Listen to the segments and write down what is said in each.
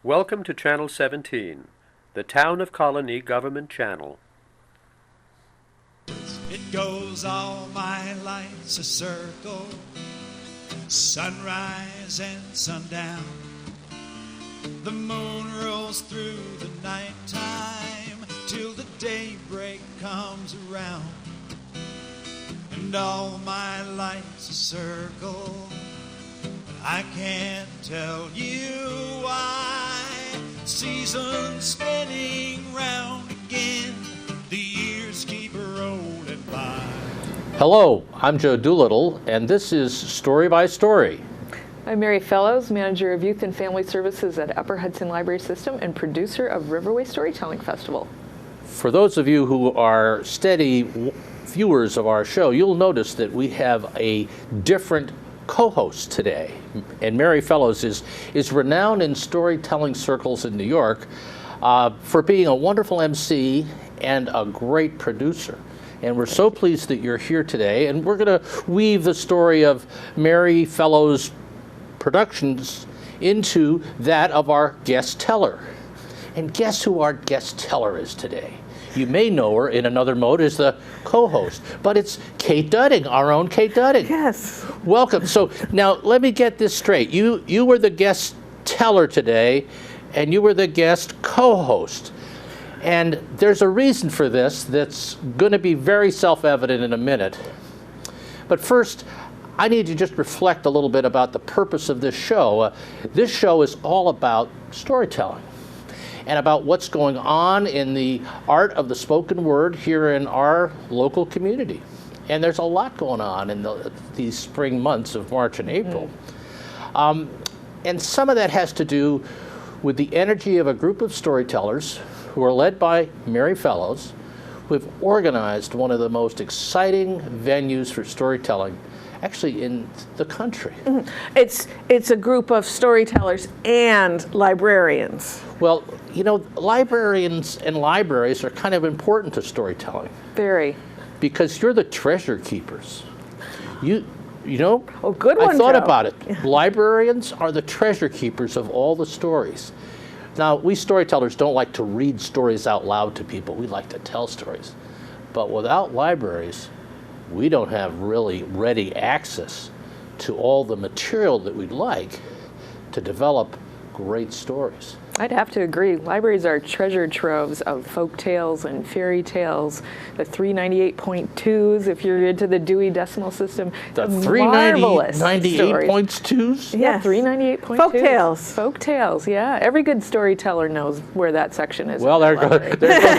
Welcome to Channel 17, the Town of Colonie Government Channel. It goes all my life's a circle, sunrise and sundown. The moon rolls through the nighttime till the daybreak comes around. And all my life's a circle, I can't tell you why. Seasons spinning round again, the years keep rolling by. Hello, I'm Joe Doolittle, and this is Story by Story. I'm Mary Fellows, Manager of Youth and Family Services at Upper Hudson Library System and producer of Riverway Storytelling Festival. For those of you who are steady viewers of our show, you'll notice that we have a different co-host today. And Mary Fellows is renowned in storytelling circles in New York for being a wonderful MC and a great producer. And we're so pleased that you're here today. And we're going to weave the story of Mary Fellows' productions into that of our guest teller. And guess who our guest teller is today? You may know her in another mode as the co-host, but it's Kate Dudding, our own Kate Dudding. Yes. Welcome. So now let me get this straight. You were the guest teller today, and you were the guest co-host. And there's a reason for this that's going to be very self-evident in a minute. But first, I need to just reflect a little bit about the purpose of this show. This show is all about storytelling and about what's going on in the art of the spoken word here in our local community. And there's a lot going on in these spring months of March and April. And some of that has to do with the energy of a group of storytellers who are led by Mary Fellows, who have organized one of the most exciting venues for storytelling actually in the country. It's a group of storytellers and librarians. Well, you know, librarians and libraries are kind of important to storytelling. Very. Because you're the treasure keepers. You know? Oh, good one, I thought Joe. about it. Librarians are the treasure keepers of all the stories. Now, we storytellers don't like to read stories out loud to people. We like to tell stories. But without libraries, we don't have really ready access to all the material that we'd like to develop great stories. I'd have to agree. Libraries are treasure troves of folk tales and fairy tales, the 398.2s if you're into the Dewey Decimal System. The marvelous 398.2s? Yeah, Yes. 398.2. Folk tales. Folk tales, yeah. Every good storyteller knows where that section is. Well, there goes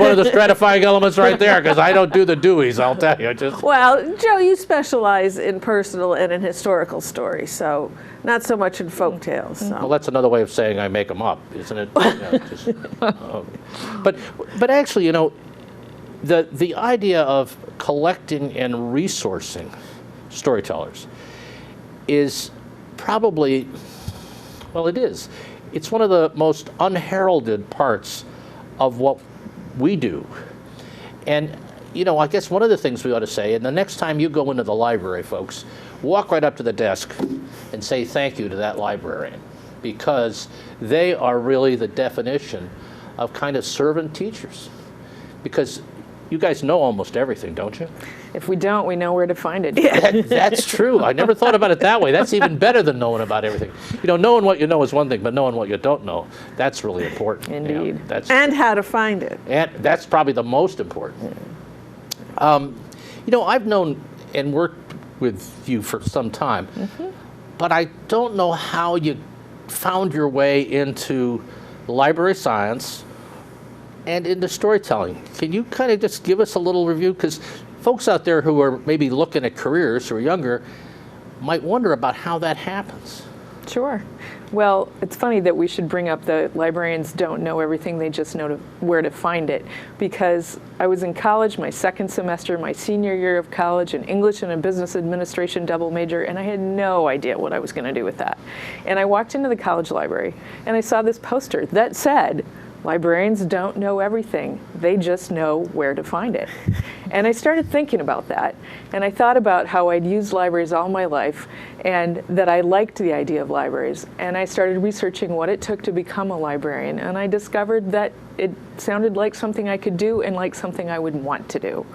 one of the stratifying elements right there, because I don't do the Deweys, I'll tell you. Well, Joe, you specialize in personal and in historical stories, so not so much in folk tales. So. Well, that's another way of saying I make them up, isn't it? But actually, you know, the idea of collecting and resourcing storytellers is probably, well, it is. It's one of the most unheralded parts of what we do. And, you know, I guess one of the things we ought to say, and the next time you go into the library, folks, walk right up to the desk and say thank you to that librarian, because they are really the definition of kind of servant teachers. Because you guys know almost everything, don't you? If we don't, we know where to find it. That's true. I never thought about it that way. That's even better than knowing about everything. You know, knowing what you know is one thing, but knowing what you don't know, that's really important. Indeed. You know, that's, And how to find it. and that's probably the most important. You know, I've known and worked with you for some time, but I don't know how you found your way into library science and into storytelling. Can you kind of just give us a little review? Because folks out there who are maybe looking at careers who are younger might wonder about how that happens. Sure. Well, it's funny that we should bring up the librarians don't know everything, they just know where to find it. Because I was in college, my second semester, my senior year of college, in English and a business administration double major, and I had no idea what I was going to do with that. And I walked into the college library, and I saw this poster that said, librarians don't know everything, they just know where to find it. And I started thinking about that. And I thought about how I'd used libraries all my life and that I liked the idea of libraries. And I started researching what it took to become a librarian. And I discovered that it sounded like something I could do and like something I would want to do.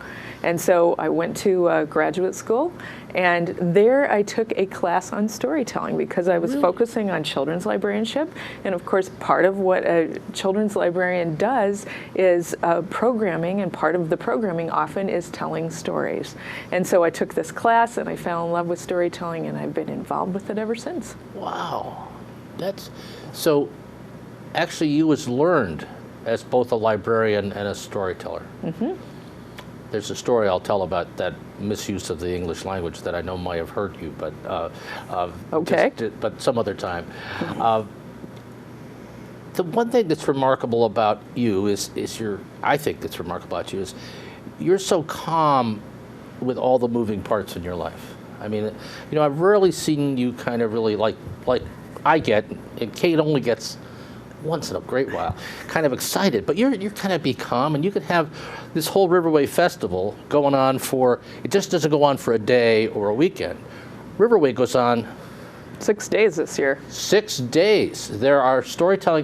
And so I went to graduate school, and there I took a class on storytelling because I was focusing on children's librarianship. And of course, part of what a children's librarian does is programming, and part of the programming often is telling stories. And so I took this class, and I fell in love with storytelling, and I've been involved with it ever since. Wow. That's so actually you was learned as both a librarian and a storyteller. Mm-hmm. There's a story I'll tell about that misuse of the English language that I know might have hurt you, but okay. But some other time. The one thing that's remarkable about you is I think that's remarkable about you is you're so calm with all the moving parts in your life. I mean, I've rarely seen you kind of really like I get, and Kate only gets once in a great while, kind of excited, but you're kind of be calm, and you could have this whole Riverway Festival going on it just doesn't go on for a day or a weekend. Riverway goes on 6 days this year. 6 days. There are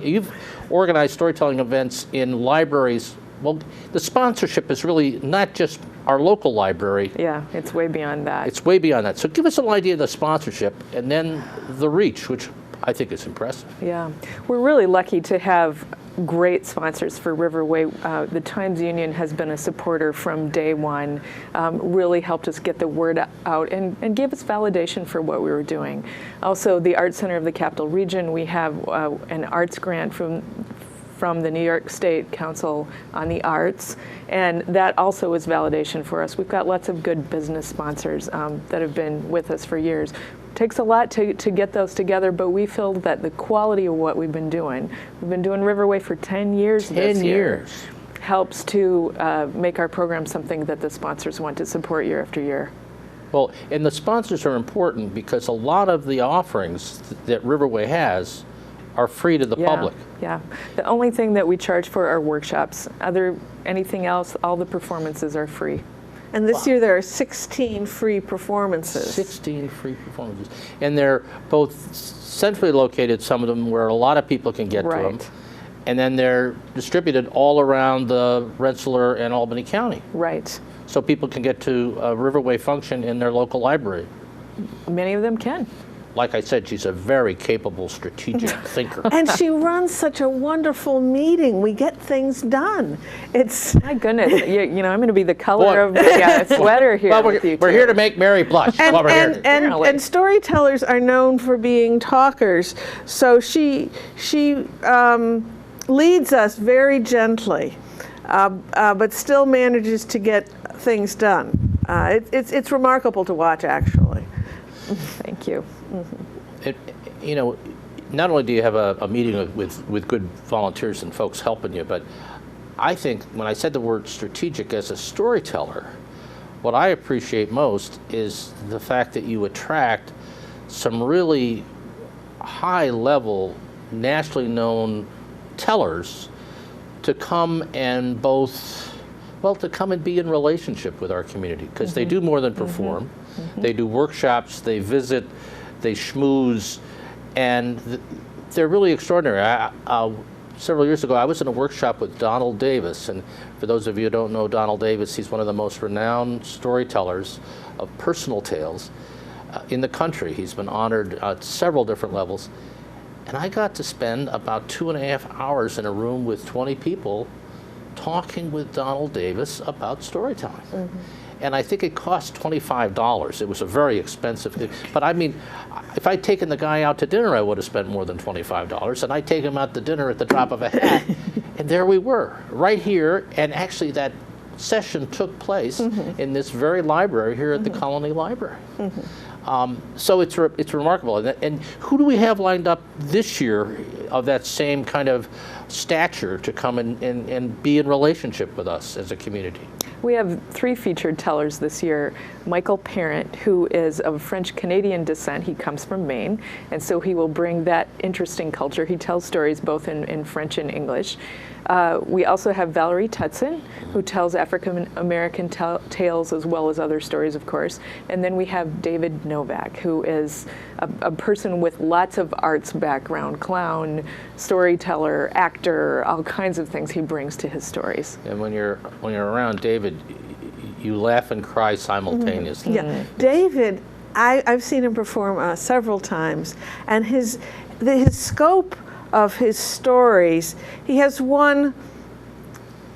you've organized storytelling events in libraries. Well, the sponsorship is really not just our local library. Yeah, it's way beyond that. It's way beyond that. So give us an idea of the sponsorship and then the reach, which I think is impressive. Yeah, we're really lucky to have great sponsors for Riverway. The Times Union has been a supporter from day one, really helped us get the word out and gave us validation for what we were doing. Also, the Art Center of the Capital Region, we have an arts grant from the New York State Council on the Arts, and that also is validation for us. We've got lots of good business sponsors that have been with us for years. Takes a lot to get those together, but we feel that the quality of what we've been doing Riverway for 10 years this year, helps to make our program something that the sponsors want to support year after year. Well, and the sponsors are important because a lot of the offerings that Riverway has are free to the public. Yeah, the only thing that we charge for are workshops. Anything else, all the performances are free. And this year there are 16 free performances. 16 free performances. And they're both centrally located, some of them, where a lot of people can get to them. And then they're distributed all around the Rensselaer and Albany County. Right. So people can get to a Riverway function in their local library. Many of them can. Like I said, she's a very capable strategic thinker. And she runs such a wonderful meeting. We get things done. It's my goodness. I'm going to be the color of the sweater here. Well, with you we're here to make Mary blush. And storytellers are known for being talkers. So she leads us very gently, but still manages to get things done. It's remarkable to watch, actually. Thank you. Not only do you have a meeting with good volunteers and folks helping you, but I think when I said the word strategic as a storyteller, what I appreciate most is the fact that you attract some really high-level, nationally known tellers to come and to come and be in relationship with our community, because they do more than perform. They do workshops, they visit, they schmooze, and they're really extraordinary. Several years ago, I was in a workshop with Donald Davis, and for those of you who don't know Donald Davis, he's one of the most renowned storytellers of personal tales in the country. He's been honored at several different levels, and I got to spend about 2.5 hours in a room with 20 people talking with Donald Davis about storytelling. And I think it cost $25. It was a very expensive thing. But I mean, if I'd taken the guy out to dinner, I would have spent more than $25. And I'd take him out to dinner at the drop of a hat. And there we were, right here. And actually that session took place in this very library here at the Colonie Library. So it's remarkable. And who do we have lined up this year of that same kind of stature to come and be in relationship with us as a community? We have 3 featured tellers this year. Michael Parent, who is of French-Canadian descent. He comes from Maine, and so he will bring that interesting culture. He tells stories both in French and English. We also have Valerie Tutson, who tells African-American tales as well as other stories, of course. And then we have David Novak, who is a person with lots of arts background, clown, storyteller, actor, all kinds of things he brings to his stories. And when you're around David, you laugh and cry simultaneously. Yeah, David, I've seen him perform several times, and his scope of his stories. He has one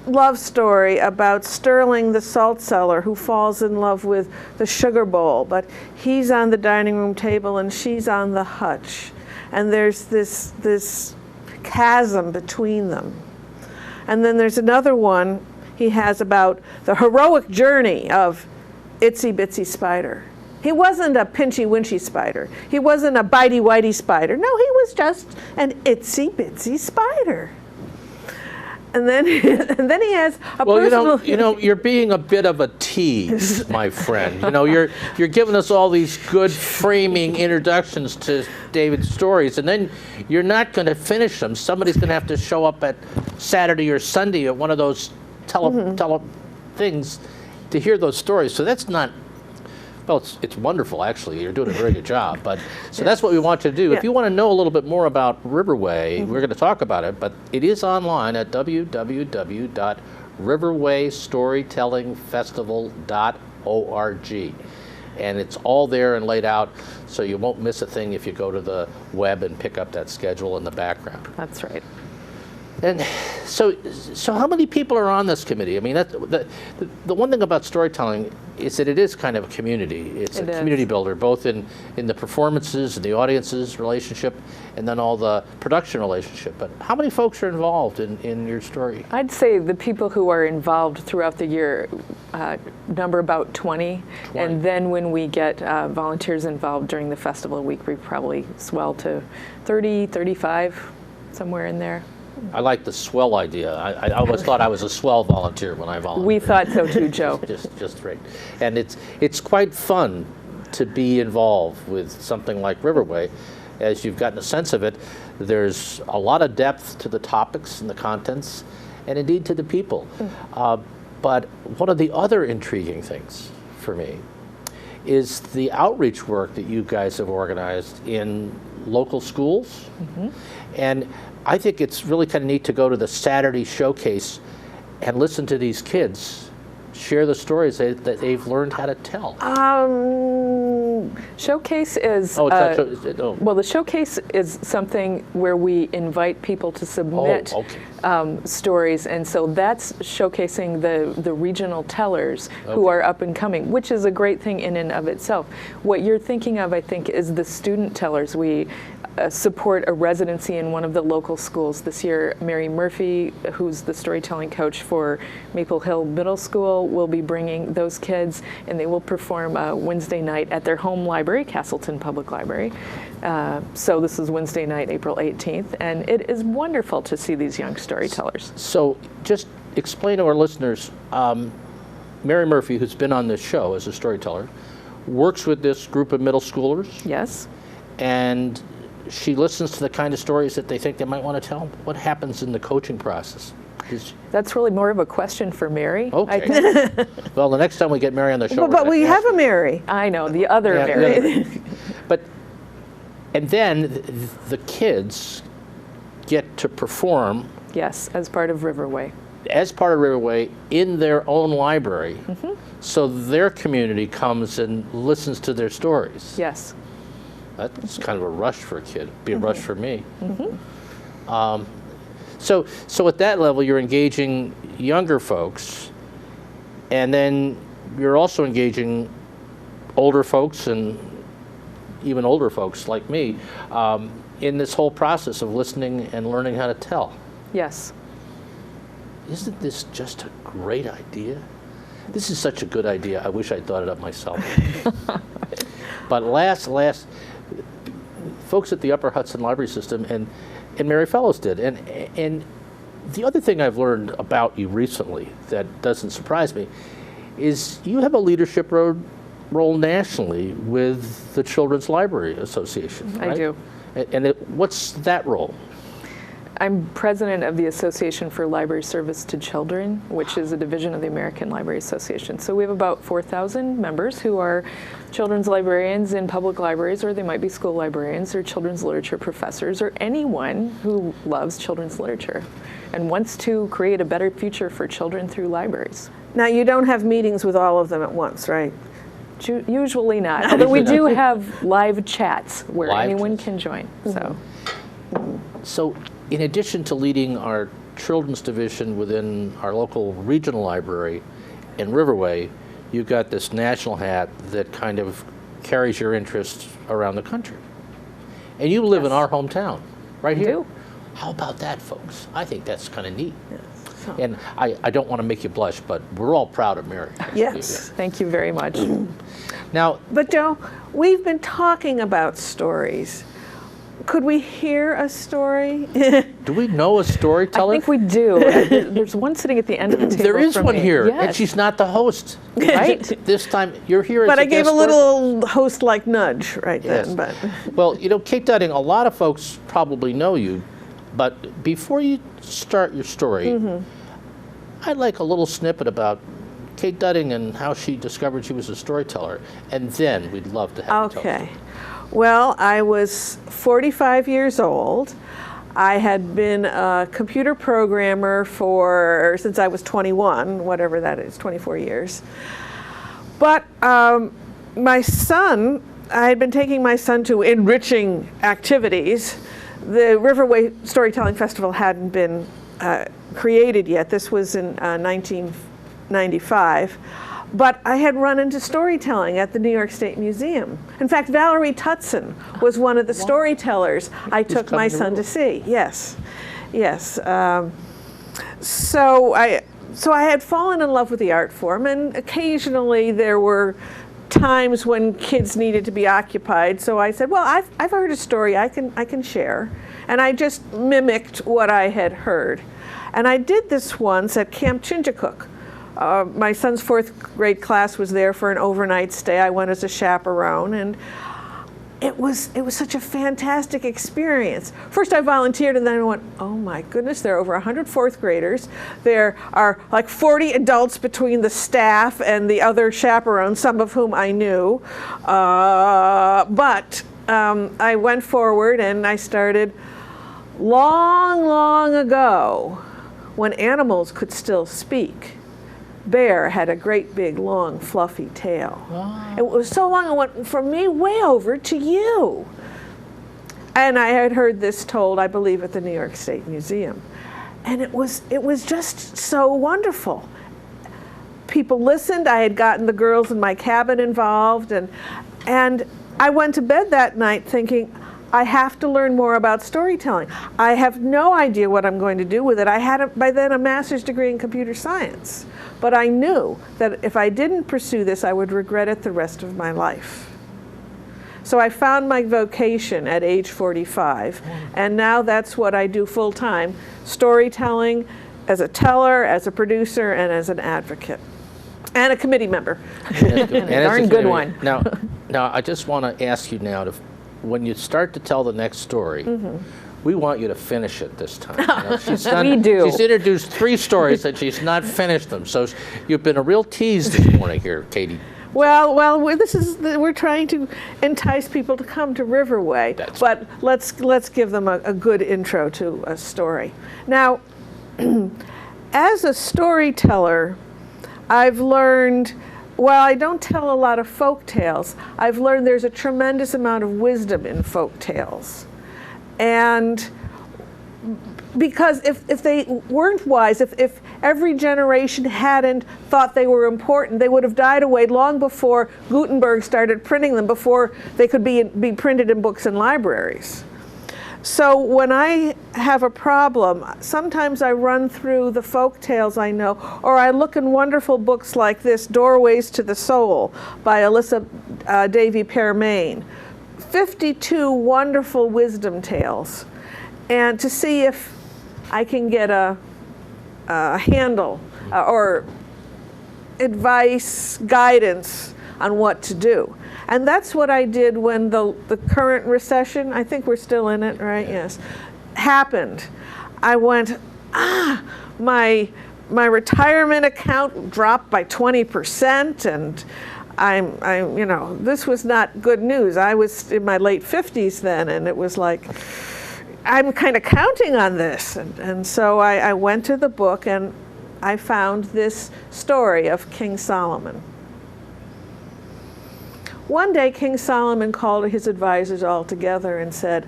love story about Sterling the salt cellar who falls in love with the sugar bowl, but he's on the dining room table and she's on the hutch, and there's this chasm between them. And then there's another one he has about the heroic journey of Itsy Bitsy Spider. He wasn't a pinchy winchy spider. He wasn't a bitey whitey spider. No, he was just an itsy bitsy spider. And then he has a personal. You're being a bit of a tease, my friend. You're giving us all these good framing introductions to David's stories, and then you're not going to finish them. Somebody's going to have to show up at Saturday or Sunday at one of those tele things to hear those stories. So that's not. Well, it's wonderful, actually. You're doing a very good job. But so that's what we want you to do. Yeah. If you want to know a little bit more about Riverway, we're going to talk about it, but it is online at www.riverwaystorytellingfestival.org. And it's all there and laid out, so you won't miss a thing if you go to the web and pick up that schedule in the background. That's right. And so how many people are on this committee? I mean, the one thing about storytelling is that it is kind of a community. It's a community builder, both in the performances and the audience's relationship, and then all the production relationship. But how many folks are involved in your story? I'd say the people who are involved throughout the year number about 20. And then when we get volunteers involved during the festival week, we probably swell to 30, 35, somewhere in there. I like the swell idea. I always thought I was a swell volunteer when I volunteered. We thought so too, Joe. just great. And it's quite fun to be involved with something like Riverway. As you've gotten a sense of it, there's a lot of depth to the topics and the contents, and indeed to the people. But one of the other intriguing things for me is the outreach work that you guys have organized in local schools. And I think it's really kind of neat to go to the Saturday showcase and listen to these kids share the stories that they've learned how to tell. Showcase is, well, the showcase is something where we invite people to submit stories, and so that's showcasing the regional tellers who are up and coming, which is a great thing in and of itself. What you're thinking of, I think, is the student tellers. We support a residency in one of the local schools. This year, Mary Murphy, who's the storytelling coach for Maple Hill Middle School, will be bringing those kids, and they will perform Wednesday night at their home library, Castleton Public Library. So this is Wednesday night, April 18th, and it is wonderful to see these young storytellers. So just explain to our listeners, Mary Murphy, who's been on this show as a storyteller, works with this group of middle schoolers. Yes. And she listens to the kind of stories that they think they might want to tell. What happens in the coaching process? That's really more of a question for Mary. Okay. I think. Well, the next time we get Mary on the show, but we have a Mary. I know, the other Mary. And then the kids get to perform. Yes, as part of Riverway. As part of Riverway in their own library. So their community comes and listens to their stories. Yes. That's kind of a rush for a kid. It'd be a rush for me. So at that level, you're engaging younger folks, and then you're also engaging older folks and even older folks like me in this whole process of listening and learning how to tell. Yes. Isn't this just a great idea? This is such a good idea. I wish I'd thought it up myself. But last, folks at the Upper Hudson Library System and Mary Fellows did. And the other thing I've learned about you recently that doesn't surprise me is you have a leadership role nationally with the Children's Library Association, right? I do. And what's that role? I'm president of the Association for Library Service to Children, which is a division of the American Library Association. So we have about 4,000 members who are children's librarians in public libraries, or they might be school librarians, or children's literature professors, or anyone who loves children's literature and wants to create a better future for children through libraries. Now, you don't have meetings with all of them at once, right? Usually not, although we do have live chats where anyone can join. So in addition to leading our children's division within our local regional library in Riverway, you've got this national hat that kind of carries your interests around the country. And you live in our hometown, right here. I do. How about that, folks? I think that's kind of neat. And I don't want to make you blush, but we're all proud of Mary. Yes. Thank you very much. Now, But Joe, we've been talking about stories. Could we hear a story? do we know a storyteller? I think we do. There's one sitting at the end of the table. There is from one me. here, Yes. and she's not the host. Right? This time, you're here as But a I gave guest a little host-like nudge right Yes. then. But Well, you know, Kate Dudding, a lot of folks probably know you, but before you start your story, I'd like a little snippet about Kate Dudding and how she discovered she was a storyteller, and then we'd love to have you tell us. okay. Well, I was 45 years old. I had been a computer programmer since I was 21, whatever that is, 24 years. But my son, I had been taking my son to enriching activities. The Riverway Storytelling Festival hadn't been created yet. This was in 1995. But I had run into storytelling at the New York State Museum. In fact, Valerie Tutson was one of the storytellers I took my son to see. Yes, yes. So I had fallen in love with the art form, and occasionally there were times when kids needed to be occupied. So I said, well, I've heard a story I can share, and I just mimicked what I had heard. And I did this once at Camp Chinjacook. My son's 4th grade class was there for an overnight stay. I went as a chaperone, and it was such a fantastic experience. First I volunteered, and then I went, oh my goodness, there are over 100 4th graders. There are like 40 adults between the staff and the other chaperones, some of whom I knew. But I went forward and I started long ago, when animals could still speak. Bear had a great big long fluffy tail. Wow. It was so long, it went from me way over to you. And I had heard this told, I believe, at the New York State Museum. And it was just so wonderful. People listened. I had gotten the girls in my cabin involved, and I went to bed that night thinking, I have to learn more about storytelling. I have no idea what I'm going to do with it. I had by then a master's degree in computer science. But I knew that if I didn't pursue this, I would regret it the rest of my life. So I found my vocation at age 45, and now that's what I do full time, storytelling as a teller, as a producer, and as an advocate. And a committee member. And a darn good one. Now, I just want to ask you now, when you start to tell the next story, we want you to finish it this time. You know, We do. She's introduced 3 stories and she's not finished them. So you've been a real tease this morning here, Katie. Well, we're trying to entice people to come to Riverway, but let's give them a good intro to a story. Now, as a storyteller, I've learned, while I don't tell a lot of folk tales, I've learned there's a tremendous amount of wisdom in folk tales. And because if they weren't wise, if every generation hadn't thought they were important, they would have died away long before Gutenberg started printing them, before they could be printed in books and libraries. So when I have a problem, sometimes I run through the folk tales I know, or I look in wonderful books like this, Doorways to the Soul by Alyssa Davy Permain. 52 wonderful wisdom tales, and to see if I can get a handle or advice, guidance on what to do. And that's what I did when the current recession, I think we're still in it, right? Yes, happened. I went, my retirement account dropped by 20%, and I'm, you know, this was not good news. I was in my late 50s then, and it was like, I'm kind of counting on this. And so I went to the book, and I found this story of King Solomon. One day, King Solomon called his advisors all together and said,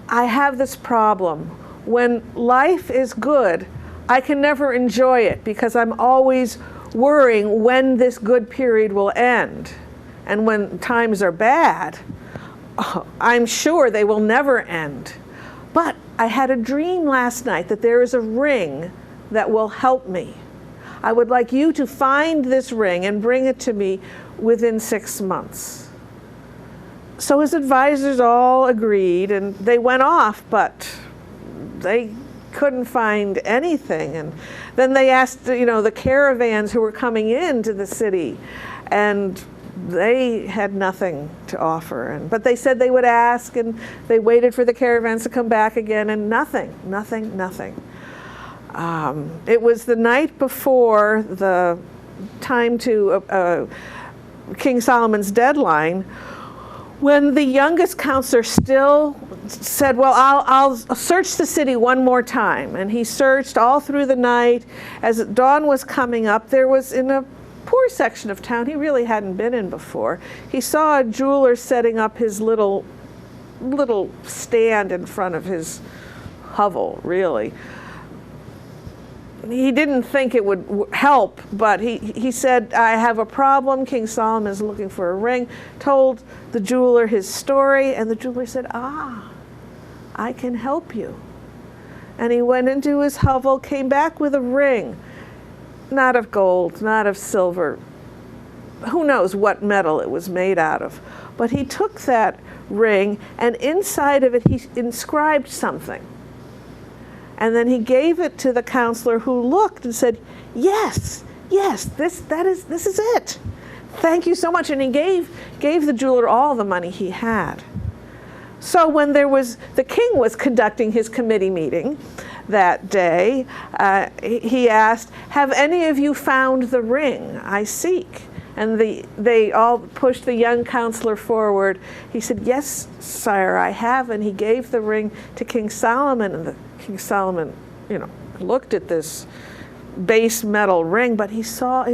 I have this problem. When life is good, I can never enjoy it because I'm always worrying when this good period will end. And when times are bad, I'm sure they will never end. But I had a dream last night that there is a ring that will help me. I would like you to find this ring and bring it to me within 6 months. So his advisors all agreed, and they went off, but they couldn't find anything. And then they asked, you know, the caravans who were coming into the city, and they had nothing to offer. But they said they would ask, and they waited for the caravans to come back again, and nothing. It was the night before the time to King Solomon's deadline, when the youngest counselor still said, well, I'll search the city one more time. And he searched all through the night. As dawn was coming up, there was, in a poor section of town he really hadn't been in before, he saw a jeweler setting up his little stand in front of his hovel, really. He didn't think it would help, but he said, I have a problem. King Solomon is looking for a ring. Told the jeweler his story, and the jeweler said, I can help you. And he went into his hovel, came back with a ring, not of gold, not of silver. Who knows what metal it was made out of. But he took that ring, and inside of it he inscribed something. And then he gave it to the counselor, who looked and said, yes, this is it. Thank you so much. And he gave the jeweler all the money he had. So when the king was conducting his committee meeting that day, he asked, have any of you found the ring I seek? And they all pushed the young counselor forward. He said, yes, sire, I have. And he gave the ring to King Solomon. And King Solomon, you know, looked at this base metal ring, but he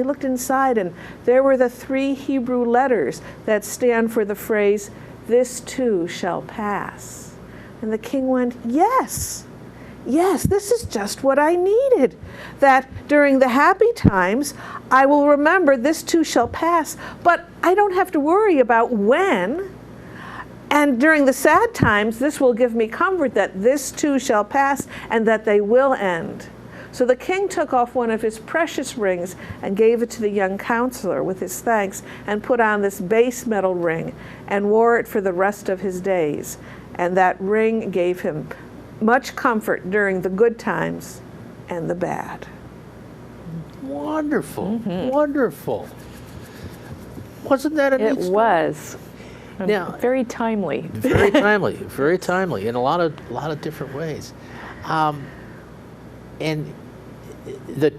looked inside, and there were the 3 Hebrew letters that stand for the phrase, this too shall pass. And the king went, yes, this is just what I needed. That during the happy times, I will remember this too shall pass, but I don't have to worry about when. And during the sad times, this will give me comfort that this too shall pass and that they will end. So the king took off one of his precious rings and gave it to the young counselor with his thanks, and put on this base metal ring and wore it for the rest of his days. And that ring gave him much comfort during the good times and the bad. Wonderful, wonderful. Wasn't that a neat story? It was. Now, Very timely. very timely in a lot of different ways. And the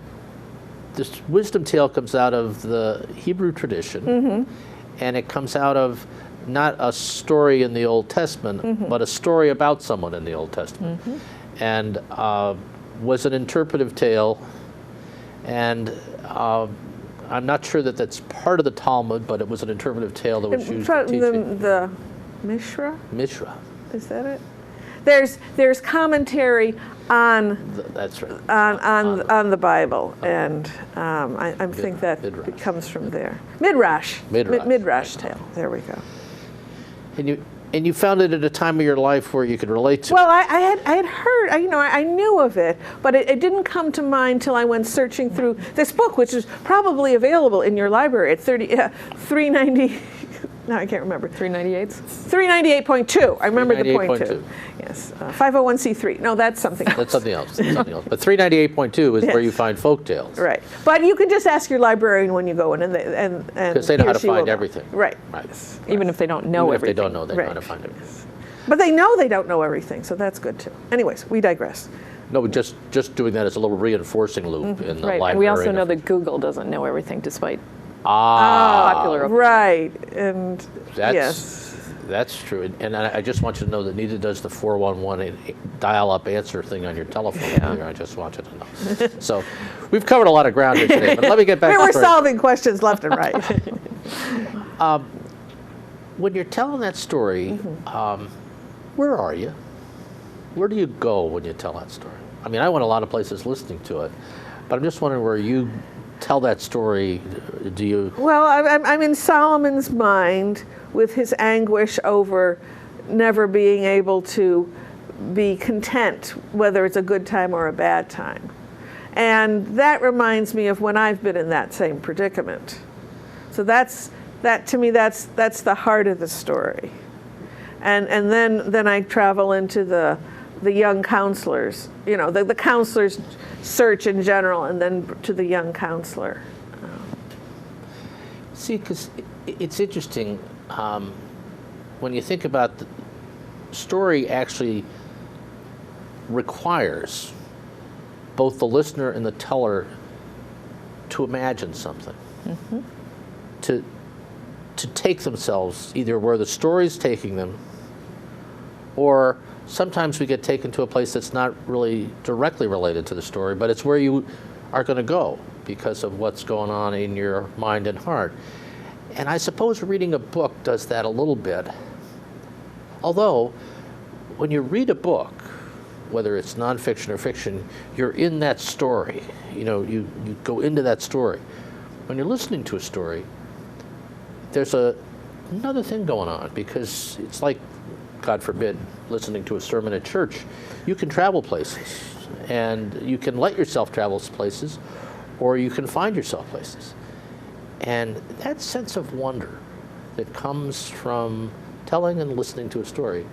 wisdom tale comes out of the Hebrew tradition, and it comes out of not a story in the Old Testament, but a story about someone in the Old Testament, and was an interpretive tale. And I'm not sure that that's part of the Talmud, but it was an interpretive tale that was used in teaching. The Mishra? Mishra. Is that it? There's commentary on That's right. on the Bible, and I think that Midrash. it comes from there. Midrash. Midrash tale. There we go. And you found it at a time of your life where you could relate to. Well, I had heard, I knew of it, but it didn't come to mind till I went searching through this book, which is probably available in your library at $3.90 No, I can't remember. 398s? 398.2. I remember the point 398.2. two. Yes. 501c3. No, that's something else. That's something else. That's something else. But 398.2 is where you Yes. find folk tales. Right. But you can just ask your librarian when you go in, and Because they know he how or to she will find know. everything. Right. Right. Even if they don't know Even everything. if they don't know, they know how to Right. find everything. But they know they don't know everything, so that's good too. Anyways, we digress. No, but just doing that as a little reinforcing loop in the Right, library. and we also know that Google doesn't know everything despite Ah, popular opinion. Right. And that's yes. that's true. And I just want you to know that neither does the 411 dial-up answer thing on your telephone either. I just want you to know. So we've covered a lot of ground here today, but let me get back to We're the story. solving questions left and right. When you're telling that story, where are you? Where do you go when you tell that story? I mean, I went a lot of places listening to it, but I'm just wondering where you tell that story. Do you? Well, I'm in Solomon's mind with his anguish over never being able to be content, whether it's a good time or a bad time. And that reminds me of when I've been in that same predicament. So that to me, that's the heart of the story. And then I travel into the young counselors, you know, the counselor's search in general, and then to the young counselor. See, because it's interesting when you think about the story actually requires both the listener and the teller to imagine something, to take themselves either where the story's taking them, or sometimes we get taken to a place that's not really directly related to the story, but it's where you are going to go because of what's going on in your mind and heart. And I suppose reading a book does that a little bit. Although, when you read a book, whether it's nonfiction or fiction, you're in that story. You know, you go into that story. When you're listening to a story, there's another thing going on, because it's like, God forbid, listening to a sermon at church. You can travel places, and you can let yourself travel places, or you can find yourself places. And that sense of wonder that comes from telling and listening to a story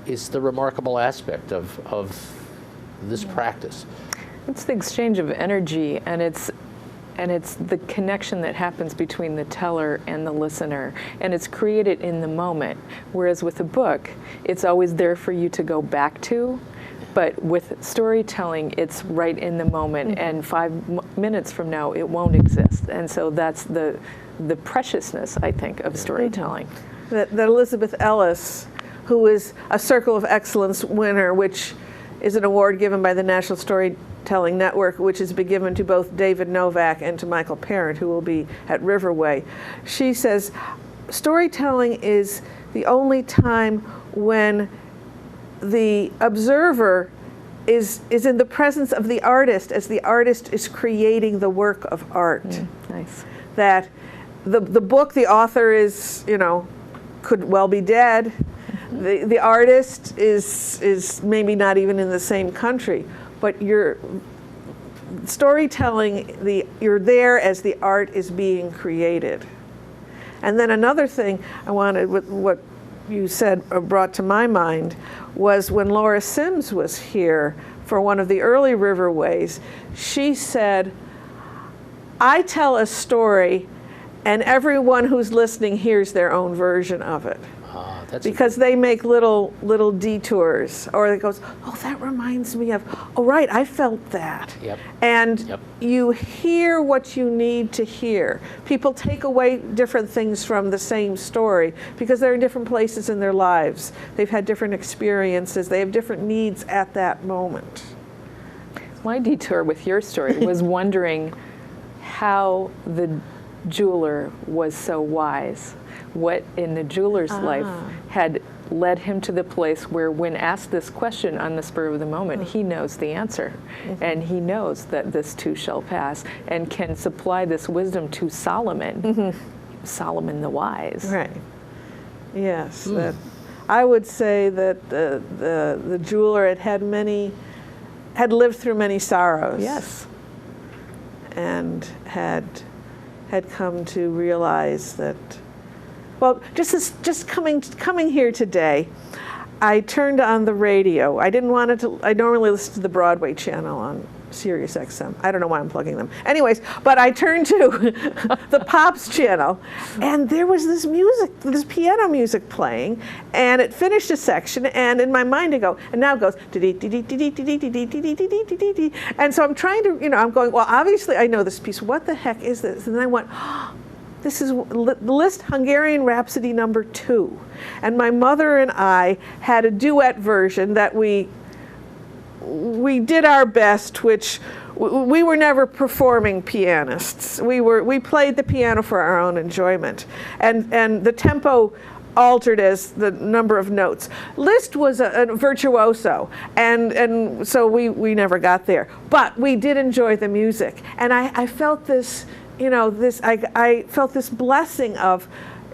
is the remarkable aspect of this practice. It's the exchange of energy, and it's the connection that happens between the teller and the listener, and it's created in the moment. Whereas with a book, it's always there for you to go back to, but with storytelling, it's right in the moment, and 5 minutes from now, it won't exist. And so that's the preciousness, I think, of storytelling. That Elizabeth Ellis, who is a Circle of Excellence winner, which is an award given by the National Storytelling Network, which has been given to both David Novak and to Michael Parent, who will be at Riverway. She says, storytelling is the only time when the observer is in the presence of the artist as the artist is creating the work of art. Nice. That the book, the author is, you know, could well be dead. The artist is maybe not even in the same country, but you're storytelling, you're there as the art is being created. And then another thing I wanted, what you said brought to my mind, was when Laura Sims was here for one of the early Riverways, she said, I tell a story and everyone who's listening hears their own version of it. Because they make little detours, or it goes, oh, that reminds me of, oh, right, I felt that. Yep. And Yep. you hear what you need to hear. People take away different things from the same story because they're in different places in their lives. They've had different experiences. They have different needs at that moment. My detour with your story was wondering how the jeweler was so wise. What in the jeweler's life had led him to the place where, when asked this question on the spur of the moment, he knows the answer. And he knows that this too shall pass, and can supply this wisdom to Solomon, Solomon the wise. Right. Yes. That, I would say that the jeweler had lived through many sorrows. Yes. And had come to realize that Well, just coming here today, I turned on the radio. I didn't want it to. I normally listen to the Broadway channel on Sirius XM. I don't know why I'm plugging them. Anyways, but I turned to the Pops channel, and there was this music, this piano music playing, and it finished a section, and in my mind and now it goes, and so I'm trying to, I'm going, well, obviously I know this piece. What the heck is this? And then I went, this is Liszt Hungarian Rhapsody No. 2. And my mother and I had a duet version that we did our best, which we were never performing pianists. We played the piano for our own enjoyment. And the tempo altered as the number of notes. Liszt was a virtuoso, and so we never got there. But we did enjoy the music. And I felt this, I felt this blessing of,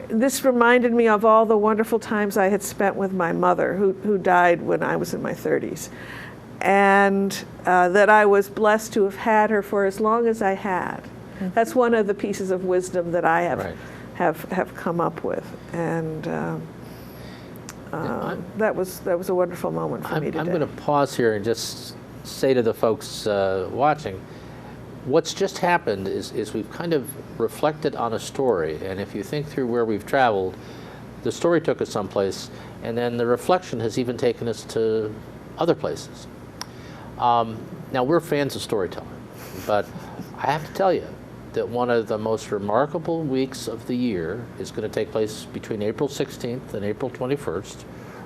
this reminded me of all the wonderful times I had spent with my mother, who died when I was in my 30s. And that I was blessed to have had her for as long as I had. Mm-hmm. That's one of the pieces of wisdom that I have come up with. And that was a wonderful moment for me today. I'm going to pause here and just say to the folks watching, what's just happened is we've kind of reflected on a story, and if you think through where we've traveled, the story took us someplace, and then the reflection has even taken us to other places. Now, we're fans of storytelling, but I have to tell you that one of the most remarkable weeks of the year is going to take place between April 16th and April 21st,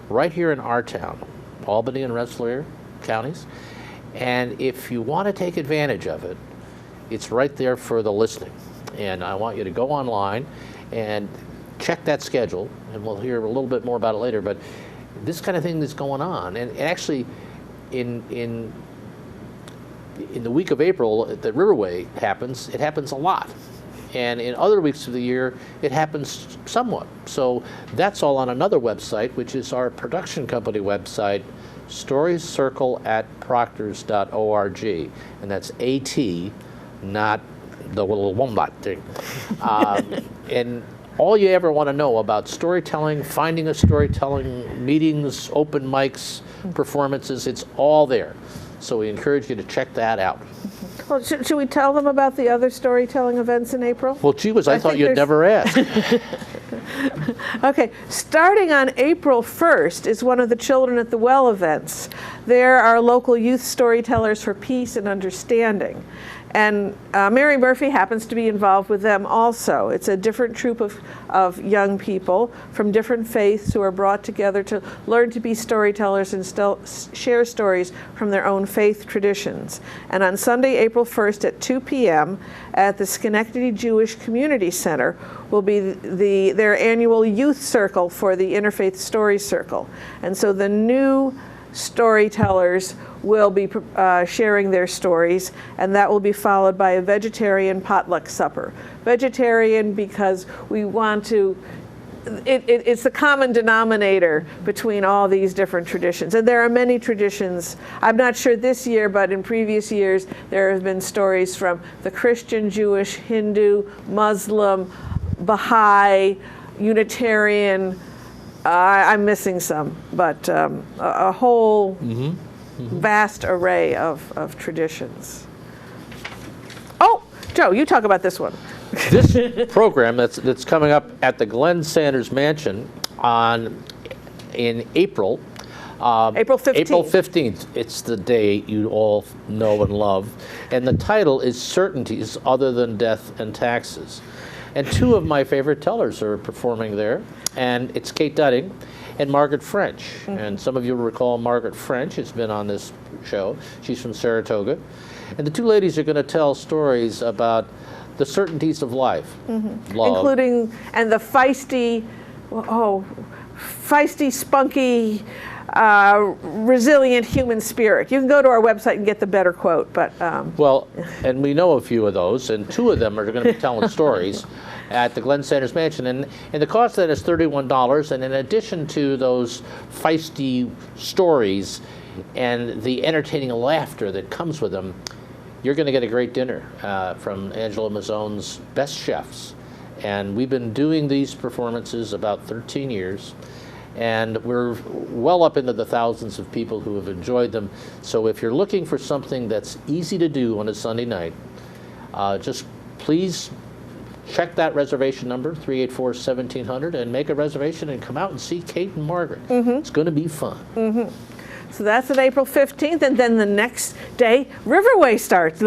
right here in our town, Albany and Rensselaer counties. And if you want to take advantage of it, it's right there for the listening. And I want you to go online and check that schedule, and we'll hear a little bit more about it later. But this kind of thing is going on, and actually, in the week of April, the Riverway happens. It happens a lot, and in other weeks of the year, it happens somewhat. So that's all on another website, which is our production company website, storiescircle@proctors.org, and that's AT, not the little wombat thing. And all you ever want to know about storytelling, finding a storytelling, meetings, open mics, performances, it's all there. So we encourage you to check that out. Well, should we tell them about the other storytelling events in April? Well, gee whiz, I thought you'd never ask. Okay, starting on April 1st is one of the Children at the Well events. There are local youth storytellers for peace and understanding. And Mary Murphy happens to be involved with them also. It's a different troupe of young people from different faiths who are brought together to learn to be storytellers and share stories from their own faith traditions. And on Sunday, April 1st at 2 p.m. at the Schenectady Jewish Community Center will be their annual youth circle for the Interfaith Story Circle. And so the new storytellers will be sharing their stories, and that will be followed by a vegetarian potluck supper. Vegetarian because we want to, it's the common denominator between all these different traditions. And there are many traditions. I'm not sure this year, but in previous years there have been stories from the Christian, Jewish, Hindu, Muslim, Baha'i, Unitarian, I'm missing some, but a whole vast array of traditions. Oh, Joe, you talk about this one. This program that's coming up at the Glenn Sanders Mansion in April. April 15th. April 15th. It's the day you all know and love. And the title is Certainties Other Than Death and Taxes. And two of my favorite tellers are performing there. And it's Kate Dudding and Margaret French. Mm-hmm. And some of you will recall Margaret French has been on this show. She's from Saratoga. And the two ladies are going to tell stories about the certainties of life. Mm-hmm. Love. Including, and the feisty, spunky, resilient human spirit. You can go to our website and get the better quote, but... Well, and we know a few of those, and two of them are going to be telling stories at the Glenn Sanders Mansion. And the cost of that is $31, and in addition to those feisty stories and the entertaining laughter that comes with them, you're going to get a great dinner from Angela Mazzone's best chefs. And we've been doing these performances about 13 years. And we're well up into the thousands of people who have enjoyed them. So if you're looking for something that's easy to do on a Sunday night, just please check that reservation number, 384-1700, and make a reservation and come out and see Kate and Margaret. It's going to be fun. So that's on April 15th, and then the next day, Riverway starts.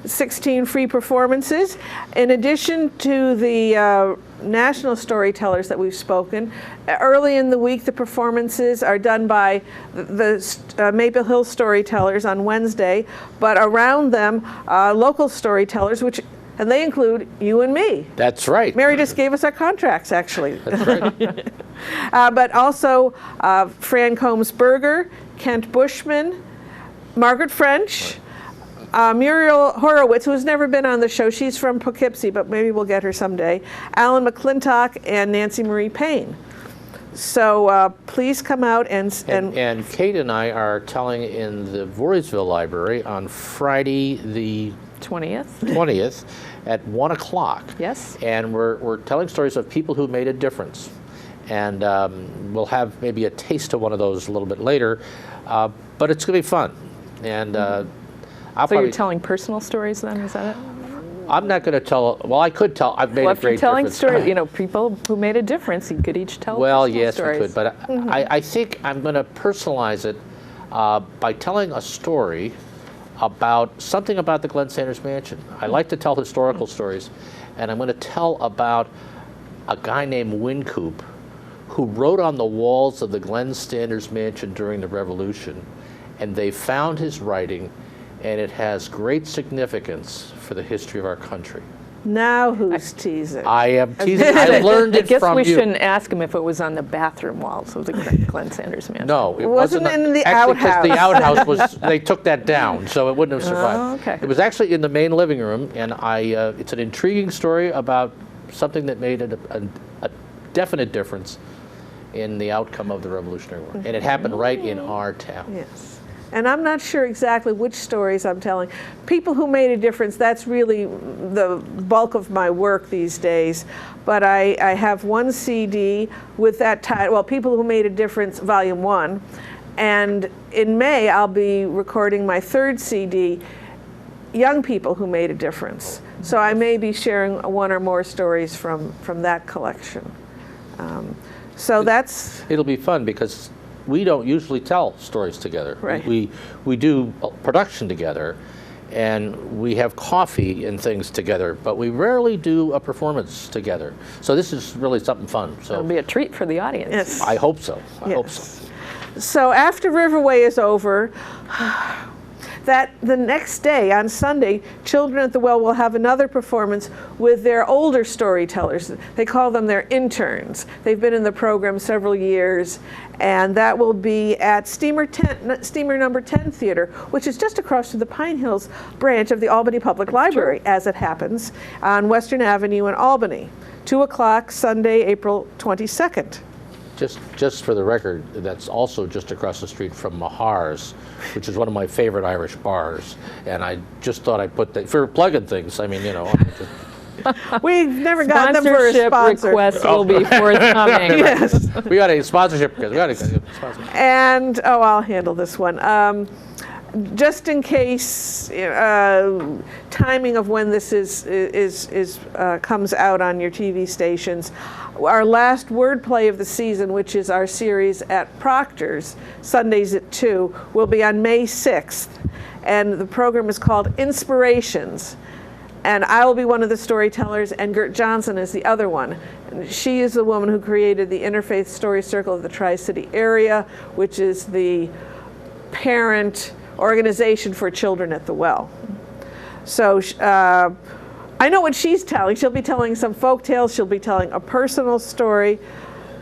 16 free performances. In addition to the national storytellers that we've spoken, early in the week the performances are done by the Maple Hill storytellers on Wednesday, but around them, local storytellers, and they include you and me. That's right. Mary just gave us our contracts, actually. That's right. But also Fran Combs-Berger, Kent Bushman, Margaret French, Muriel Horowitz, who's never been on the show. She's from Poughkeepsie, but maybe we'll get her someday. Alan McClintock and Nancy Marie Payne. So please come out and Kate and I are telling in the Voorheesville Library on Friday the 20th at 1 o'clock. Yes. And we're telling stories of people who made a difference. And we'll have maybe a taste of one of those a little bit later. But it's going to be fun. And so you're telling personal stories then, is that it? I'm not going to tell, well, I could tell, I've made a great difference. Well, if you're telling stories, you know, people who made a difference, you could each tell well, personal yes, stories. we could, but I think I'm going to personalize it by telling a story about something about the Glenn Sanders Mansion. I like to tell historical stories, and I'm going to tell about a guy named Wynkoop who wrote on the walls of the Glenn Sanders Mansion during the Revolution, and they found his writing, and it has great significance for the history of our country. now who's teasing? I am teasing. I learned it from you. I guess we shouldn't ask him if it was on the bathroom walls of the Glenn Sanders Mansion. No, it wasn't in the actually, outhouse. because the outhouse was, they took that down, so it wouldn't have survived. Oh, okay. It was actually in the main living room, and it's an intriguing story about something that made a definite difference in the outcome of the Revolutionary War. And it happened right in our town. Yes. And I'm not sure exactly which stories I'm telling. People who made a difference, that's really the bulk of my work these days. But I have one CD with that title, well, People Who Made a Difference, Volume 1. And in May, I'll be recording my third CD, Young People Who Made a Difference. So I may be sharing one or more stories from that collection. So that's... It'll be fun because we don't usually tell stories together. Right. We do production together, and we have coffee and things together, but we rarely do a performance together. So this is really something fun. So It'll be a treat for the audience. Yes. I hope so. I hope Yes. so. So after Riverway is over, that the next day, on Sunday, Children at the Well will have another performance with their older storytellers. They call them their interns. They've been in the program several years, and that will be at Steamer Number 10 Theater, which is just across from the Pine Hills branch of the Albany Public Library, as it happens, on Western Avenue in Albany. 2 o'clock, Sunday, April 22nd. Just for the record, that's also just across the street from Mahar's, which is one of my favorite Irish bars. And I just thought I'd put that, for plugging things, I mean, you know. We've never gotten them for a Sponsorship sponsor. requests will be forthcoming. Yes. We got a sponsorship, because we got a sponsorship. And, I'll handle this one. Just in case, timing of when this comes out on your TV stations, our last wordplay of the season, which is our series at Proctor's, Sundays at 2, will be on May 6th. And the program is called Inspirations. And I will be one of the storytellers, and Gert Johnson is the other one. And she is the woman who created the Interfaith Story Circle of the Tri-City area, which is the parent organization for Children at the Well. So I know what she's telling. She'll be telling some folk tales. She'll be telling a personal story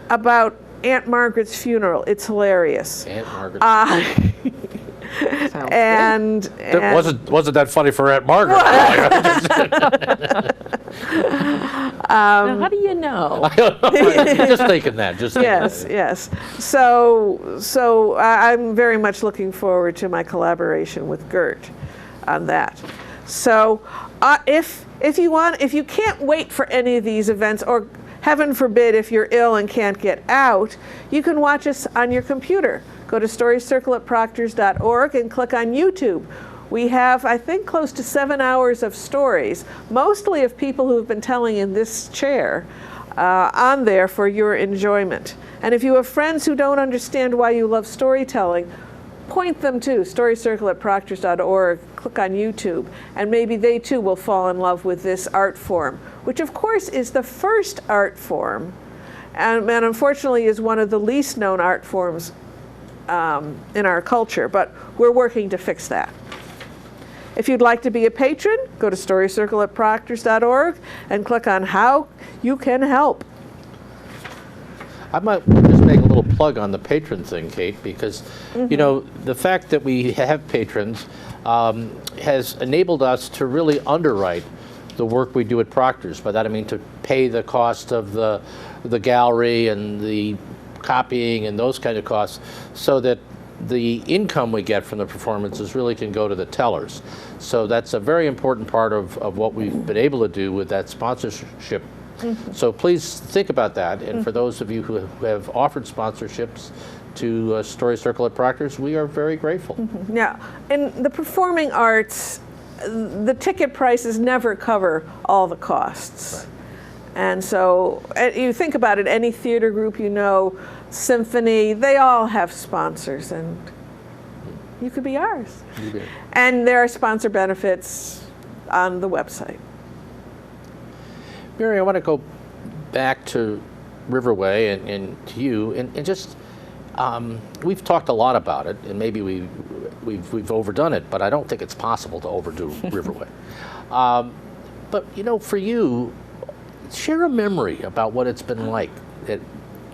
about Aunt Margaret's funeral. It's hilarious. Aunt Margaret. And wasn't that funny for Aunt Margaret? Now, how do you know? Just thinking that. Just thinking yes, that. yes. So I'm very much looking forward to my collaboration with Gert on that. So if you can't wait for any of these events, or heaven forbid if you're ill and can't get out, you can watch us on your computer. Go to storycircle@proctors.org and click on YouTube. We have, I think, close to 7 hours of stories, mostly of people who have been telling in this chair, on there for your enjoyment. And if you have friends who don't understand why you love storytelling, point them to storycircle@proctors.org, click on YouTube, and maybe they too will fall in love with this art form, which of course is the first art form, and unfortunately is one of the least known art forms in our culture, but we're working to fix that. If you'd like to be a patron, go to storycircle@proctors.org and click on how you can help. I might just make a little plug on the patron thing, Kate, because you know, the fact that we have patrons has enabled us to really underwrite the work we do at Proctor's. By that I mean to pay the cost of the gallery and the copying and those kind of costs, so that the income we get from the performances really can go to the tellers. So that's a very important part of what we've been able to do with that sponsorship. So please think about that. And for those of you who have offered sponsorships to Story Circle at Proctor's, we are very grateful. Now, in the performing arts, the ticket prices never cover all the costs. Right. And so you think about it, any theater group you know, symphony, they all have sponsors, and you could be ours. And there are sponsor benefits on the website. Mary, I want to go back to Riverway and to you, and just we've talked a lot about it, and maybe we've overdone it, but I don't think it's possible to overdo Riverway. But you know, for you, share a memory about what it's been like at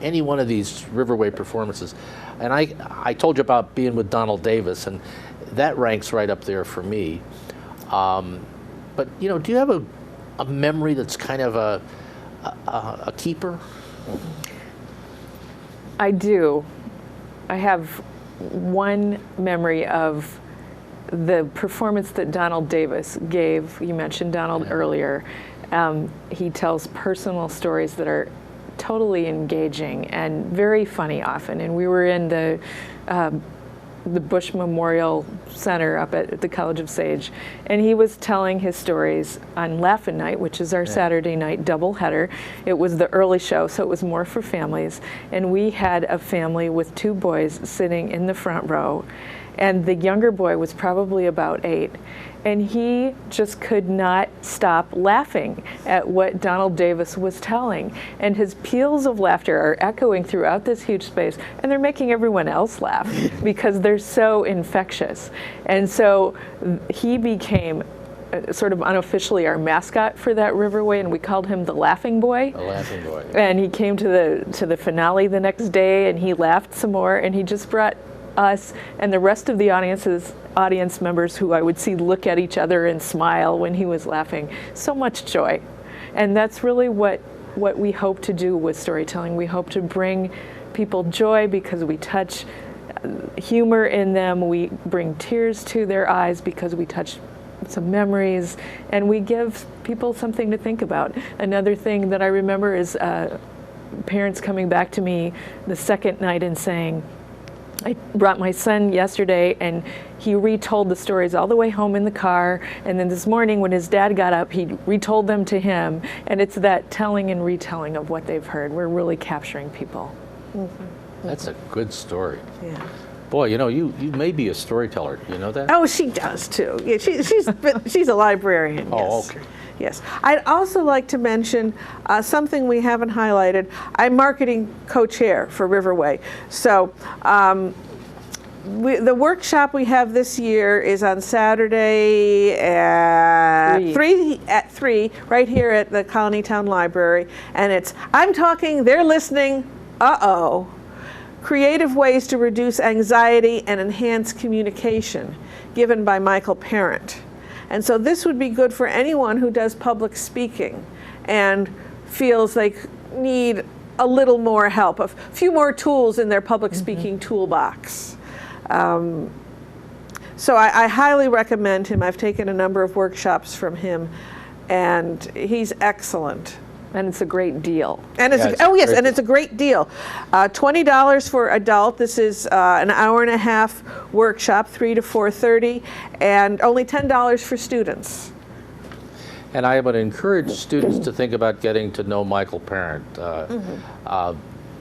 any one of these Riverway performances. And I told you about being with Donald Davis, and that ranks right up there for me. But you know, do you have a memory that's kind of a keeper? I do. I have one memory of the performance that Donald Davis gave. You mentioned Donald earlier. He tells personal stories that are totally engaging and very funny often. And we were in the Bush Memorial Center up at the College of Sage, and he was telling his stories on Laugh-In Night, which is our Saturday night doubleheader. It was the early show, so it was more for families, and we had a family with 2 boys sitting in the front row, and the younger boy was probably about 8, and he just could not stop laughing at what Donald Davis was telling. And his peals of laughter are echoing throughout this huge space, and they're making everyone else laugh because they're so infectious. And so he became sort of unofficially our mascot for that Riverway, and we called him the Laughing Boy. The Laughing Boy. And he came to the finale the next day, and he laughed some more, and he just brought us and the rest of the audience members, who I would see look at each other and smile when he was laughing, so much joy. And that's really what we hope to do with storytelling. We hope to bring people joy because we touch humor in them. We bring tears to their eyes because we touch some memories, and we give people something to think about. Another thing that I remember is parents coming back to me the second night and saying, I brought my son yesterday, and he retold the stories all the way home in the car, and then this morning when his dad got up, he retold them to him, and it's that telling and retelling of what they've heard. We're really capturing people. That's a good story. Yeah. Boy, you know, you may be a storyteller. You know that? Oh, she does too. Yeah, she's a librarian. Oh, Yes. okay. Yes. I'd also like to mention something we haven't highlighted. I'm marketing co-chair for Riverway. So the workshop we have this year is on Saturday at 3 right here at the Colonie Town Library. And it's I'm talking, they're listening, uh-oh. Creative Ways to Reduce Anxiety and Enhance Communication, given by Michael Parent. And so this would be good for anyone who does public speaking and feels they need a little more help, a few more tools in their public speaking toolbox. So I highly recommend him. I've taken a number of workshops from him, and he's excellent. And it's a great deal. And it's it's a great deal. $20 for adult. This is an hour and a half workshop, 3 to 4:30, and only $10 for students. And I would encourage students to think about getting to know Michael Parent.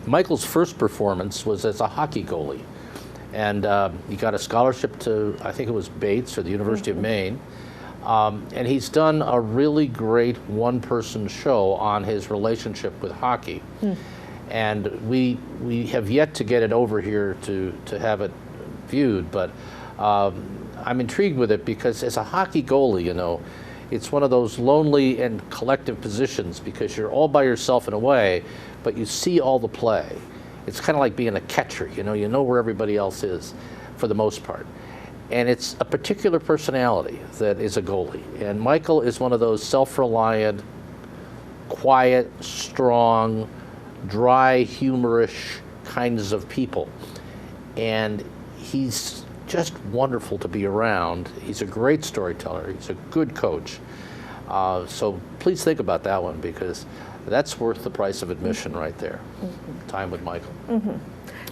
Michael's first performance was as a hockey goalie. And he got a scholarship to, I think it was Bates or the University of Maine. And he's done a really great one-person show on his relationship with hockey. And we have yet to get it over here to have it viewed, but I'm intrigued with it because as a hockey goalie, you know, it's one of those lonely and collective positions because you're all by yourself in a way, but you see all the play. It's kind of like being a catcher, you know where everybody else is for the most part. And it's a particular personality that is a goalie. And Michael is one of those self-reliant, quiet, strong, dry, humorous kinds of people. And he's just wonderful to be around. He's a great storyteller. He's a good coach. So please think about that one because that's worth the price of admission right there. Time with Michael.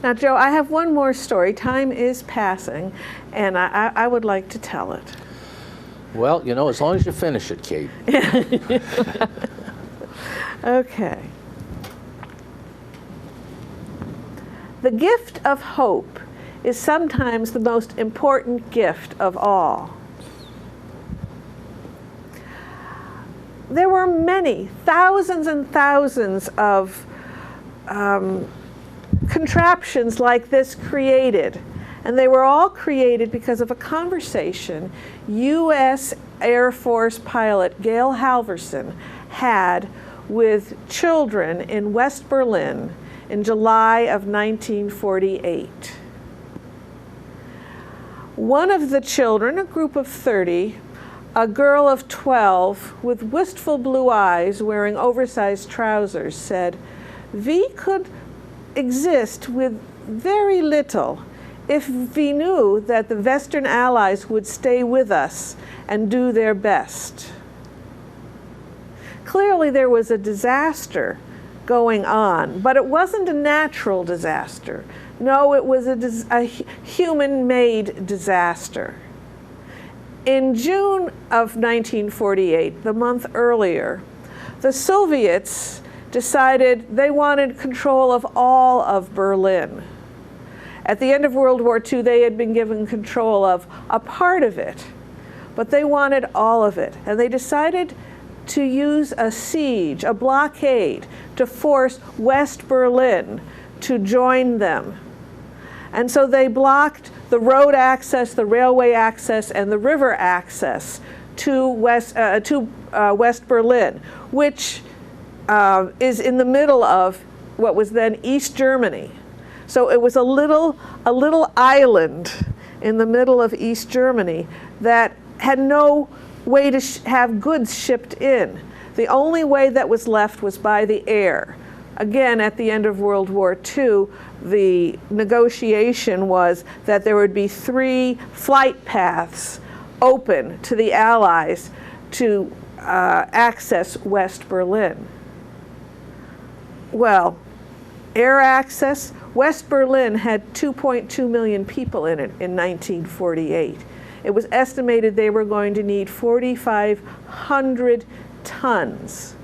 Now, Joe, I have one more story. Time is passing, and I would like to tell it. Well, you know, as long as you finish it, Kate. Okay. The gift of hope is sometimes the most important gift of all. There were many, thousands and thousands of contraptions like this created. And they were all created because of a conversation U.S. Air Force pilot Gail Halvorson had with children in West Berlin in July of 1948. One of the children, a group of 30, a girl of 12 with wistful blue eyes wearing oversized trousers, said, "We could exist with very little if we knew that the Western Allies would stay with us and do their best." Clearly there was a disaster going on, but it wasn't a natural disaster. No, it was a human-made disaster. In June of 1948, the month earlier, the Soviets decided they wanted control of all of Berlin. At the end of World War II, they had been given control of a part of it, but they wanted all of it. And they decided to use a siege, a blockade, to force West Berlin to join them. And so they blocked the road access, the railway access, and the river access to West Berlin, which is in the middle of what was then East Germany. So it was a little island in the middle of East Germany that had no way to have goods shipped in. The only way that was left was by the air. Again, at the end of World War II, the negotiation was that there would be 3 flight paths open to the Allies to access West Berlin. Well, air access, West Berlin had 2.2 million people in it in 1948. It was estimated they were going to need 4,500 tons.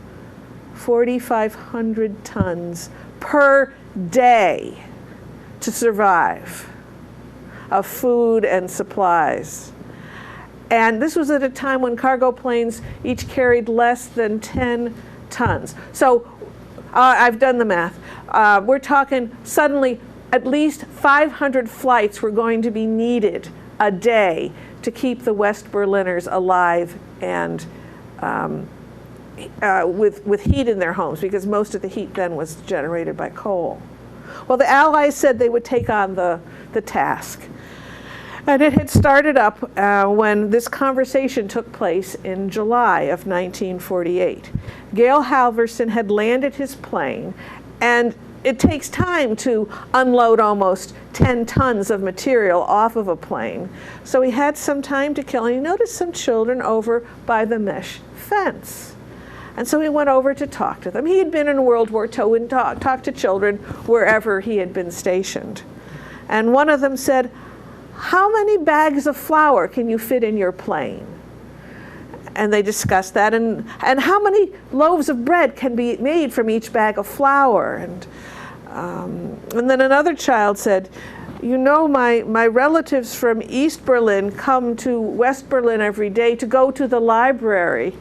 4,500 tons per day to survive of food and supplies. And this was at a time when cargo planes each carried less than 10 tons. So I've done the math. We're talking suddenly at least 500 flights were going to be needed a day to keep the West Berliners alive and with heat in their homes, because most of the heat then was generated by coal. Well, the Allies said they would take on the task. And it had started up when this conversation took place in July of 1948. Gail Halvorson had landed his plane, and it takes time to unload almost 10 tons of material off of a plane. So he had some time to kill, and he noticed some children over by the mesh fence. And so he went over to talk to them. He had been in World War II and talked to children wherever he had been stationed. And one of them said, "How many bags of flour can you fit in your plane?" And they discussed that. And how many loaves of bread can be made from each bag of flour? And then another child said, "You know, my relatives from East Berlin come to West Berlin every day to go to the library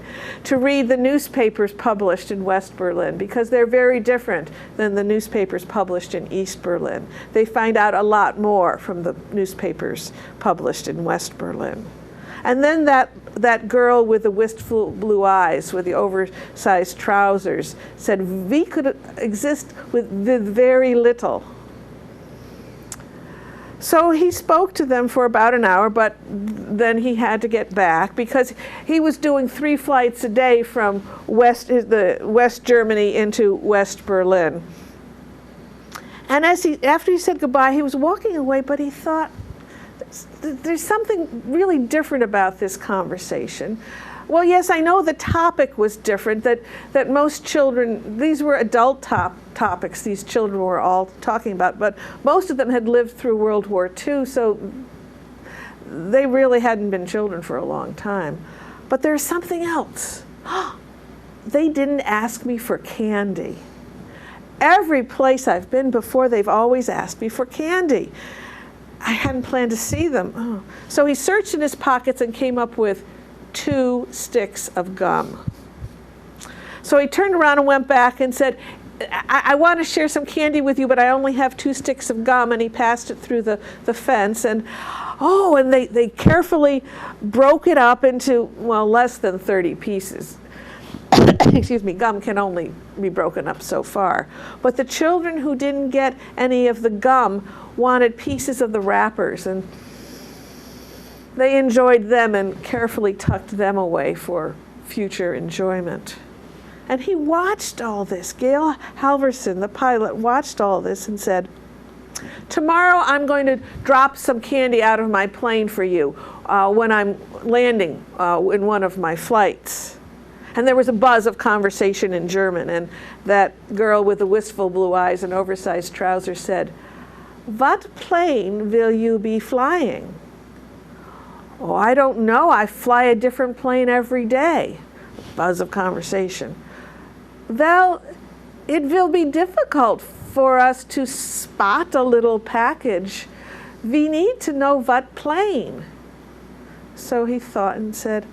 to read the newspapers published in West Berlin, because they're very different than the newspapers published in East Berlin. They find out a lot more from the newspapers published in West Berlin." And then that girl with the wistful blue eyes, with the oversized trousers, said, "We could exist with very little." So he spoke to them for about an hour, but then he had to get back because he was doing 3 flights a day from West Germany into West Berlin. And after he said goodbye, he was walking away, but he thought, there's something really different about this conversation. Well, yes, I know the topic was different, that most children, these were adult topics these children were all talking about, but most of them had lived through World War II, so they really hadn't been children for a long time. But there's something else. They didn't ask me for candy. Every place I've been before, they've always asked me for candy. I hadn't planned to see them. Oh. So he searched in his pockets and came up with 2 sticks of gum. So he turned around and went back and said, I want to share some candy with you, but I only have 2 sticks of gum. And he passed it through the fence. And they carefully broke it up into, well, less than 30 pieces. Excuse me, gum can only be broken up so far. But the children who didn't get any of the gum wanted pieces of the wrappers, and they enjoyed them and carefully tucked them away for future enjoyment. And he watched all this. Gail Halverson, the pilot, watched all this and said, "Tomorrow I'm going to drop some candy out of my plane for you when I'm landing in one of my flights." And there was a buzz of conversation in German, and that girl with the wistful blue eyes and oversized trousers said, "What plane will you be flying?" "Oh, I don't know. I fly a different plane every day." Buzz of conversation. "Well, it will be difficult for us to spot a little package. We need to know what plane." So he thought and said,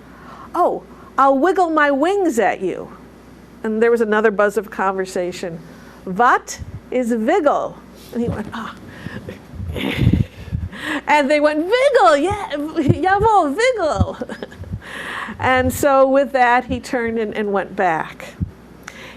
"Oh, I'll wiggle my wings at you." And there was another buzz of conversation. "What is wiggle?" And he went, "Ah." And they went, "Wiggle, yeah, jawohl, wiggle." And so with that, he turned and went back.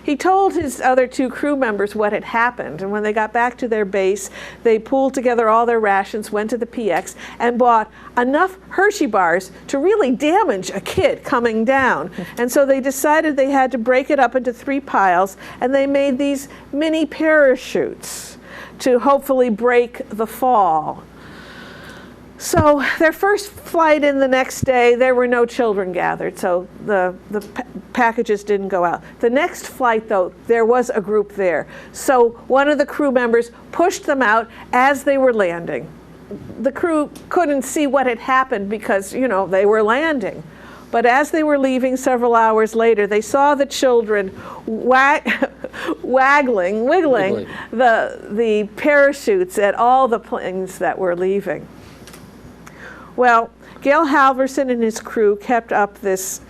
He told his other 2 crew members what had happened, and when they got back to their base, they pooled together all their rations, went to the PX, and bought enough Hershey bars to really damage a kid coming down. And so they decided they had to break it up into 3 piles, and they made these mini parachutes to hopefully break the fall. So their first flight in the next day, there were no children gathered, so the packages didn't go out. The next flight, though, there was a group there. So one of the crew members pushed them out as they were landing. The crew couldn't see what had happened because, they were landing. But as they were leaving several hours later, they saw the children wiggling the parachutes at all the planes that were leaving. Well, Gail Halverson and his crew kept up this,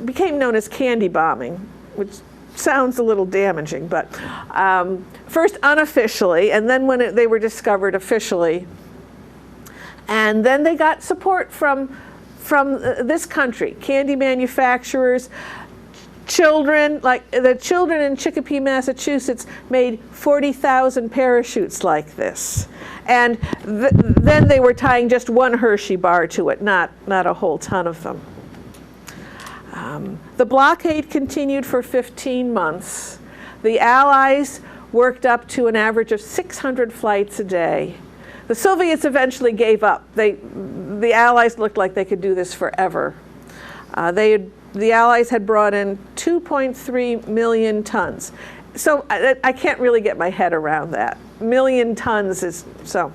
became known as candy bombing, which sounds a little damaging, but first unofficially, and then when they were discovered officially. And then they got support from this country, candy manufacturers, children, like the children in Chicopee, Massachusetts made 40,000 parachutes like this. And then they were tying just 1 Hershey bar to it, not a whole ton of them. The blockade continued for 15 months. The Allies worked up to an average of 600 flights a day. The Soviets eventually gave up. The Allies looked like they could do this forever. The Allies had brought in 2.3 million tons. So I can't really get my head around that. Million tons is so.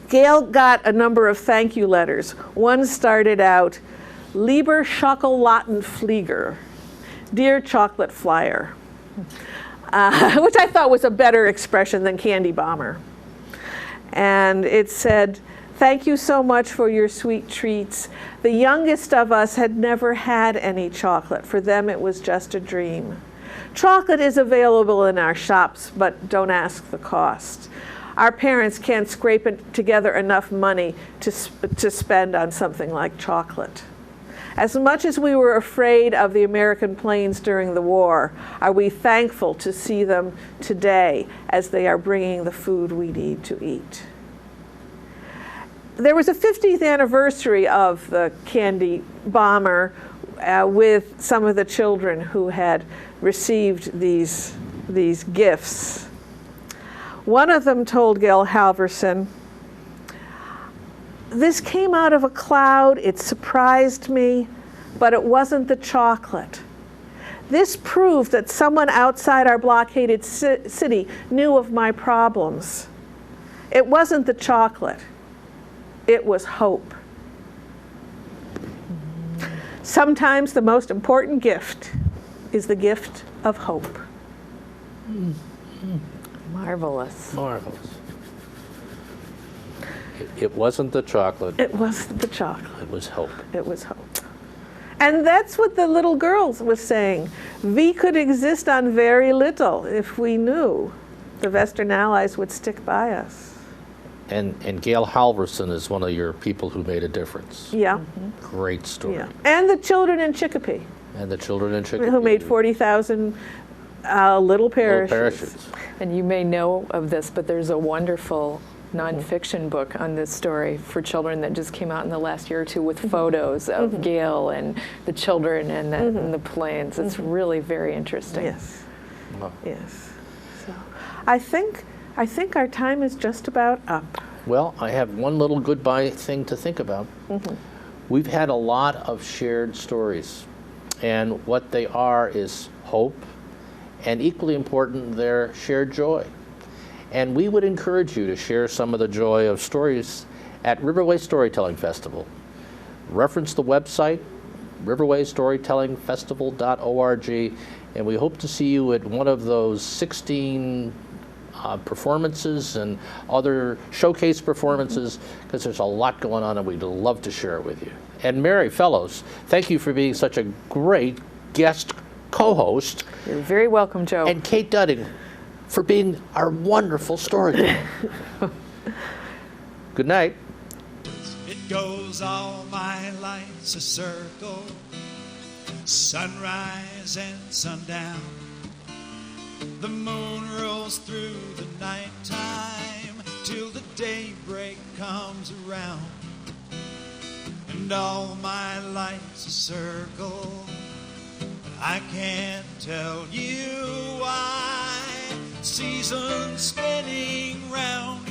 Gail got a number of thank you letters. One started out, Lieber Schokoladenflieger, Dear Chocolate Flyer, which I thought was a better expression than candy bomber. And it said, thank you so much for your sweet treats. The youngest of us had never had any chocolate. For them, it was just a dream. Chocolate is available in our shops, but don't ask the cost. Our parents can't scrape together enough money to spend on something like chocolate. As much as we were afraid of the American planes during the war, are we thankful to see them today as they are bringing the food we need to eat? There was a 50th anniversary of the candy bomber with some of the children who had received these gifts. One of them told Gail Halvorson, this came out of a cloud, it surprised me, but it wasn't the chocolate. This proved that someone outside our blockaded city knew of my problems. It wasn't the chocolate, it was hope. Sometimes the most important gift is the gift of hope. Marvelous. Marvelous. It wasn't the chocolate. It wasn't the chocolate. It was hope. It was hope. And that's what the little girl was saying. We could exist on very little if we knew the Western Allies would stick by us. And Gail Halvorson is one of your people who made a difference. Yeah. Great story. Yeah. And the children in Chicopee. And the children in Chicopee. Who made 40,000 little parachutes. And you may know of this, but there's a wonderful nonfiction book on this story for children that just came out in the last year or two with photos of Gail and the children and the planes. It's really very interesting. Yes. Wow. Yes. So I think our time is just about up. Well, I have one little goodbye thing to think about. We've had a lot of shared stories, and what they are is hope, and equally important, they're shared joy. And we would encourage you to share some of the joy of stories at Riverway Storytelling Festival. Reference the website, riverwaystorytellingfestival.org, and we hope to see you at one of those 16 performances and other showcase performances, because there's a lot going on and we'd love to share it with you. And Mary Fellows, thank you for being such a great guest co-host. You're very welcome, Joe. And Kate Dudding for being our wonderful storyteller. Good night. It goes all my life's a circle, sunrise and sundown. The moon rolls through the nighttime till the daybreak comes around. And all my life's a circle, I can't tell you why. Seasons spinning round